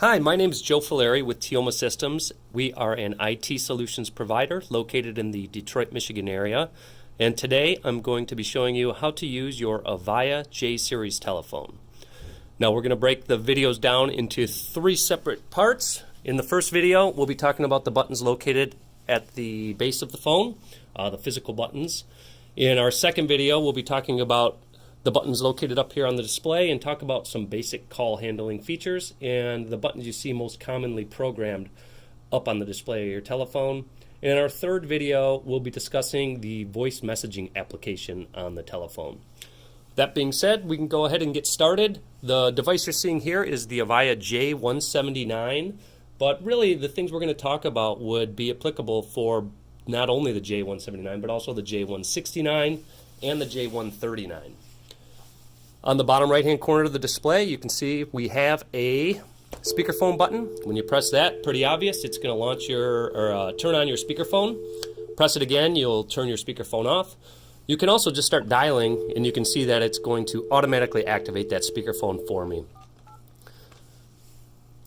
Hi, my name is Joe Fileri with Teoma Systems. We are an IT solutions provider located in the Detroit, Michigan area. And today I'm going to be showing you how to use your Avaya J series telephone. Now we're going to break the videos down into three separate parts. In the first video, we'll be talking about the buttons located at the base of the phone, the physical buttons. In our second video, we'll be talking about the buttons located up here on the display and talk about some basic call handling features and the buttons you see most commonly programmed up on the display of your telephone. In our third video, we'll be discussing the voice messaging application on the telephone. That being said, we can go ahead and get started. The device you're seeing here is the Avaya J179, but really the things we're going to talk about would be applicable for not only the J179, but also the J169 and the J139. On the bottom right hand corner of the display, you can see we have a speakerphone button. When you press that, pretty obvious, it's going to launch turn on your speakerphone. Press it again, you'll turn your speakerphone off. You can also just start dialing, and you can see that it's going to automatically activate that speakerphone for me.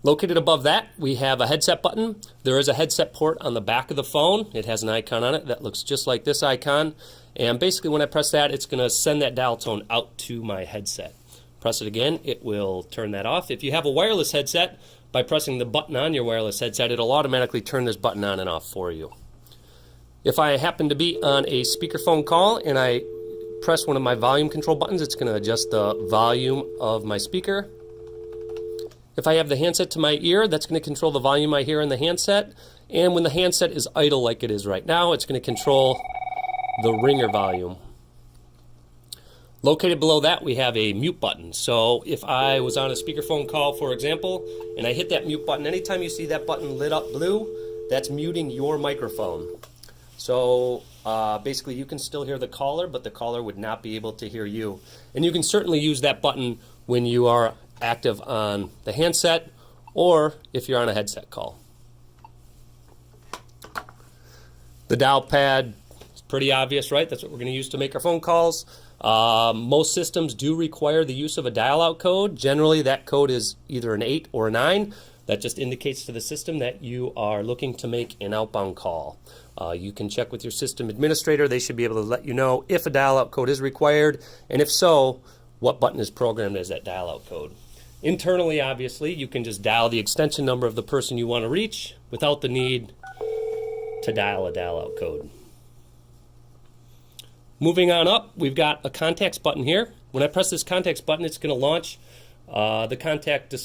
Located above that, we have a headset button. There is a headset port on the back of the phone. It has an icon on it that looks just like this icon. And basically when I press that, it's going to send that dial tone out to my headset. Press it again, it will turn that off. If you have a wireless headset, by pressing the button on your wireless headset, it'll automatically turn this button on and off for you. If I happen to be on a speakerphone call and I press one of my volume control buttons, it's going to adjust the volume of my speaker. If I have the handset to my ear, that's going to control the volume I hear in the handset. And when the handset is idle like it is right now, it's going to control the ringer volume. Located below that, we have a mute button. So if I was on a speakerphone call, for example, and I hit that mute button, anytime you see that button lit up blue, that's muting your microphone. So basically you can still hear the caller, but the caller would not be able to hear you. And you can certainly use that button when you are active on the handset or if you're on a headset call. The dial pad, it's pretty obvious, right? That's what we're going to use to make our phone calls. Most systems do require the use of a dial-out code. Generally, that code is either an 8 or a 9. That just indicates to the system that you are looking to make an outbound call. You can check with your system administrator. They should be able to let you know if a dial-out code is required, and if so, what button is programmed as that dial-out code. Internally, obviously, you can just dial the extension number of the person you want to reach without the need to dial a dial-out code. Moving on up, we've got a contacts button here. When I press this contacts button, it's going to launch the contact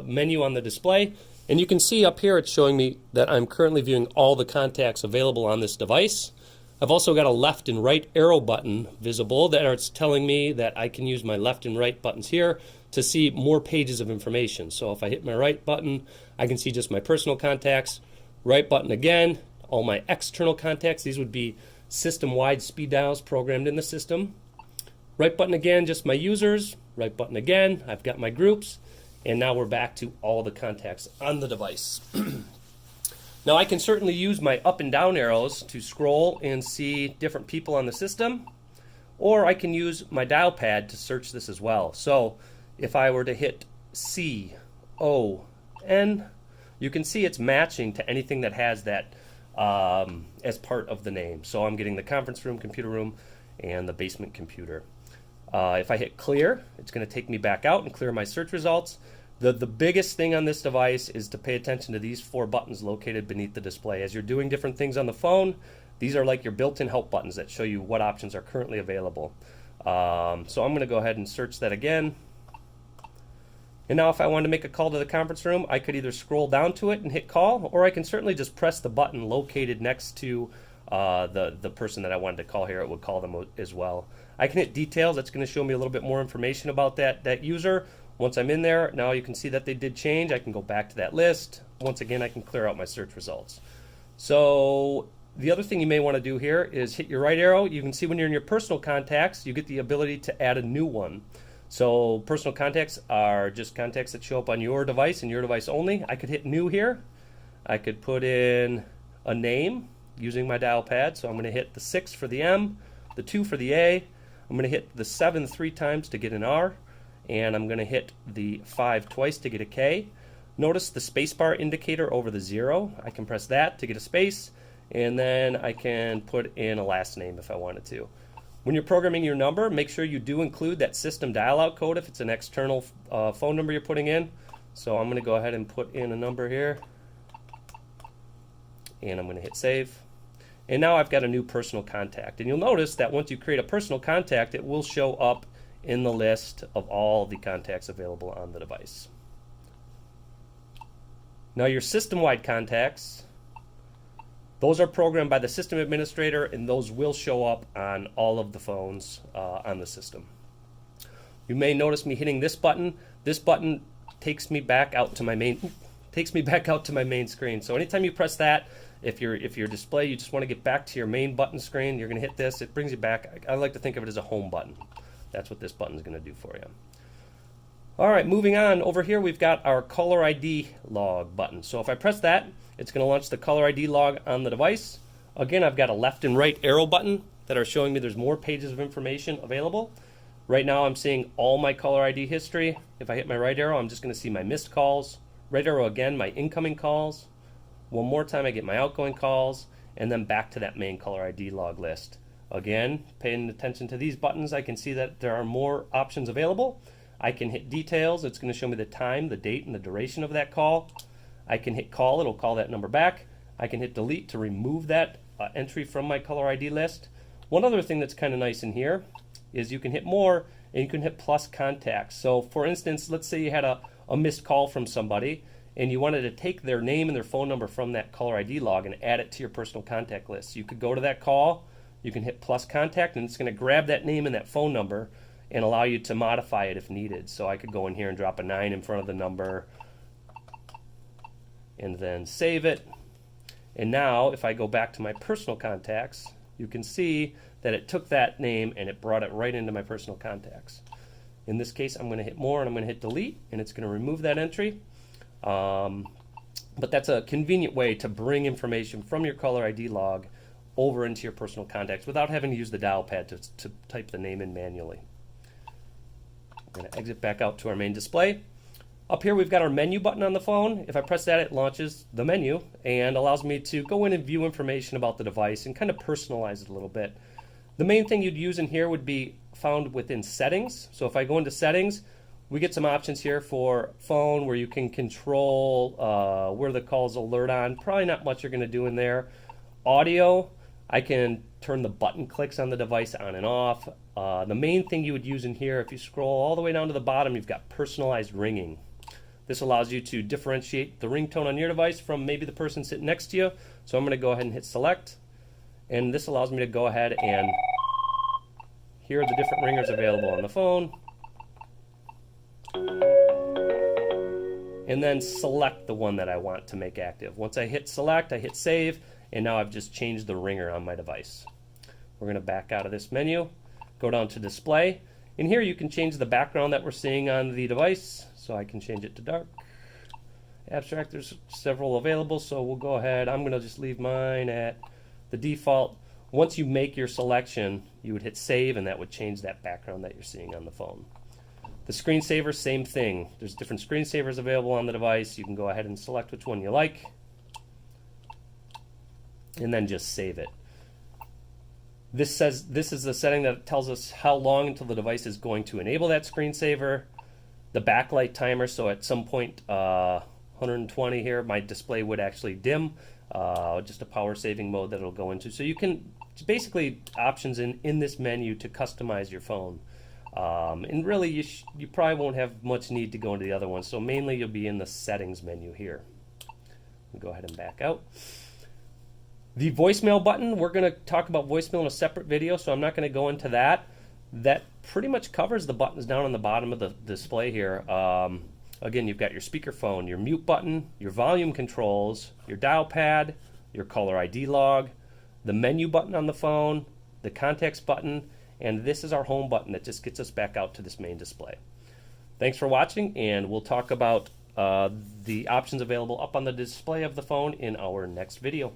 menu on the display. And you can see up here it's showing me that I'm currently viewing all the contacts available on this device. I've also got a left and right arrow button visible that are telling me that I can use my left and right buttons here to see more pages of information. So if I hit my right button, I can see just my personal contacts. Right button again, all my external contacts. These would be system-wide speed dials programmed in the system. Right button again, just my users. Right button again, I've got my groups. And now we're back to all the contacts on the device. Now I can certainly use my up and down arrows to scroll and see different people on the system, or I can use my dial pad to search this as well. So if I were to hit C, O, N, you can see it's matching to anything that has that as part of the name. So I'm getting the conference room, computer room, and the basement computer. If I hit clear, it's going to take me back out and clear my search results. The biggest thing on this device is to pay attention to these 4 buttons located beneath the display. As you're doing different things on the phone, these are like your built-in help buttons that show you what options are currently available. So I'm going to go ahead and search that again. And now if I wanted to make a call to the conference room, I could either scroll down to it and hit call, or I can certainly just press the button located next to the person that I wanted to call here. It would call them as well. I can hit details. That's going to show me a little bit more information about that user. Once I'm in there, now you can see that they did change. I can go back to that list. Once again, I can clear out my search results. So the other thing you may want to do here is hit your right arrow. You can see when you're in your personal contacts, you get the ability to add a new one. So personal contacts are just contacts that show up on your device and your device only. I could hit new here. I could put in a name using my dial pad. So I'm going to hit the 6 for the M, the 2 for the A. I'm going to hit the 7 3 times to get an R. And I'm going to hit the 5 twice to get a K. Notice the spacebar indicator over the 0. I can press that to get a space, and then I can put in a last name if I wanted to. When you're programming your number, make sure you do include that system dial-out code if it's an external phone number you're putting in. So I'm going to go ahead and put in a number here, and I'm going to hit save. And now I've got a new personal contact. And you'll notice that once you create a personal contact, it will show up in the list of all the contacts available on the device. Now your system-wide contacts, those are programmed by the system administrator, and those will show up on all of the phones on the system. You may notice me hitting this button. This button takes me back out to my main screen. So anytime you press that, if your display, you just want to get back to your main button screen, you're going to hit this. It brings you back. I like to think of it as a home button. That's what this button is going to do for you. All right, moving on. Over here, we've got our caller ID log button. So if I press that, it's going to launch the caller ID log on the device. Again, I've got a left and right arrow button that are showing me there's more pages of information available. Right now, I'm seeing all my caller ID history. If I hit my right arrow, I'm just going to see my missed calls. Right arrow again, my incoming calls. One more time, I get my outgoing calls, and then back to that main caller ID log list. Again, paying attention to these buttons, I can see that there are more options available. I can hit details. It's going to show me the time, the date, and the duration of that call. I can hit call. It'll call that number back. I can hit delete to remove that entry from my caller ID list. One other thing that's kind of nice in here is you can hit more, and you can hit plus contacts. So for instance, let's say you had a missed call from somebody, and you wanted to take their name and their phone number from that caller ID log and add it to your personal contact list. You could go to that call, you can hit plus contact, and it's going to grab that name and that phone number and allow you to modify it if needed. So I could go in here and drop a 9 in front of the number and then save it. And now if I go back to my personal contacts, you can see that it took that name and it brought it right into my personal contacts. In this case, I'm going to hit more and I'm going to hit delete, and it's going to remove that entry. But that's a convenient way to bring information from your caller ID log over into your personal contacts without having to use the dial pad to type the name in manually. I'm going to exit back out to our main display. Up here we've got our menu button on the phone. If I press that, it launches the menu and allows me to go in and view information about the device and kind of personalize it a little bit. The main thing you'd use in here would be found within settings. So if I go into settings, we get some options here for phone where you can control where the calls alert on. Probably not much you're going to do in there. Audio, I can turn the button clicks on the device on and off. The main thing you would use in here, if you scroll all the way down to the bottom, you've got personalized ringing. This allows you to differentiate the ringtone on your device from maybe the person sitting next to you. So I'm going to go ahead and hit select, and this allows me to go ahead and hear the different ringers available on the phone, and then select the one that I want to make active. Once I hit select, I hit save, and now I've just changed the ringer on my device. We're going to back out of this menu, go down to display, and here you can change the background that we're seeing on the device. So I can change it to dark. Abstract, there's several available, so we'll go ahead. I'm going to just leave mine at the default. Once you make your selection, you would hit save, and that would change that background that you're seeing on the phone. The screensaver, same thing. There's different screensavers available on the device. You can go ahead and select which one you like, and then just save it. This is the setting that tells us how long until the device is going to enable that screensaver. The backlight timer, so at some point 120 here, my display would actually dim, just a power saving mode that it'll go into. So you can, it's basically options in this menu to customize your phone. And really you probably won't have much need to go into the other ones, so mainly you'll be in the settings menu here. Go ahead and back out. The voicemail button, we're going to talk about voicemail in a separate video, so I'm not going to go into that. That pretty much covers the buttons down on the bottom of the display here. Again, you've got your speakerphone, your mute button, your volume controls, your dial pad, your caller ID log, the menu button on the phone, the contacts button, and this is our home button that just gets us back out to this main display. Thanks for watching, and we'll talk about the options available up on the display of the phone in our next video.